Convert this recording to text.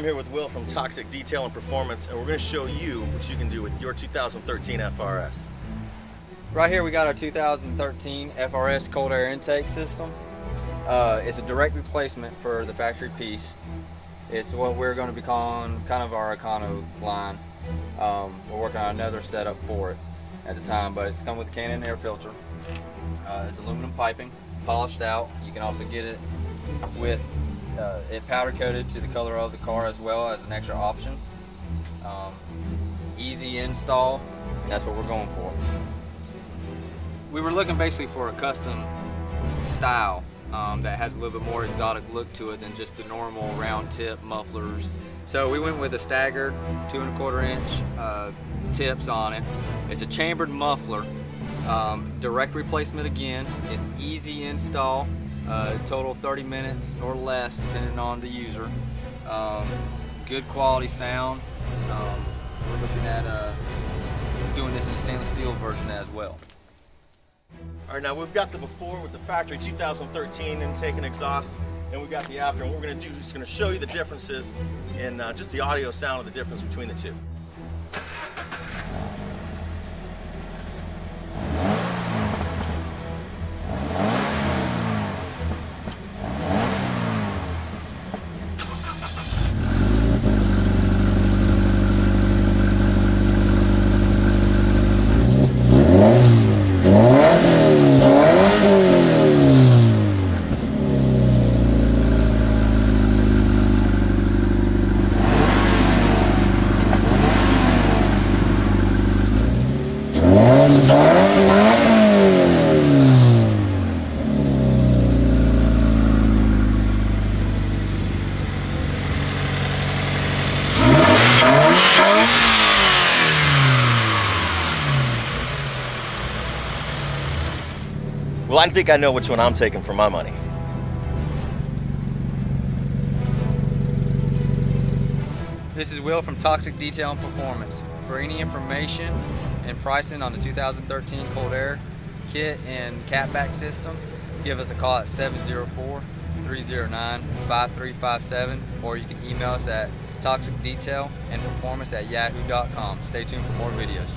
here with Will from Toxic Detail and Performance, and we're going to show you what you can do with your 2013 FR-S. Right here we got our 2013 FR-S cold air intake system. It's a direct replacement for the factory piece. It's what we're going to be calling kind of our Econo line. We're working on another setup for it at the time, but it's come with a Canon air filter. It's aluminum piping, polished out. You can also get it with it powder coated to the color of the car as well as an extra option. Easy install, that's what we're going for. We were looking basically for a custom style that has a little bit more exotic look to it than just the normal round tip mufflers. So we went with a staggered 2 1/4 inch tips on it. It's a chambered muffler, direct replacement again. It's easy install, total 30 minutes or less depending on the user. Good quality sound. We're looking at doing this in a stainless steel version as well. All right, now we've got the before with the factory 2013 intake and exhaust, and we've got the after, and what we're going to do is just going to show you the differences in just the audio sound of the difference between the two. Well, I think I know which one I'm taking for my money. This is Will from Toxic Detail and Performance. For any information and pricing on the 2013 cold air kit and catback system, give us a call at 704-309-5357, or you can email us at toxicdetailandperformance@yahoo.com. Stay tuned for more videos.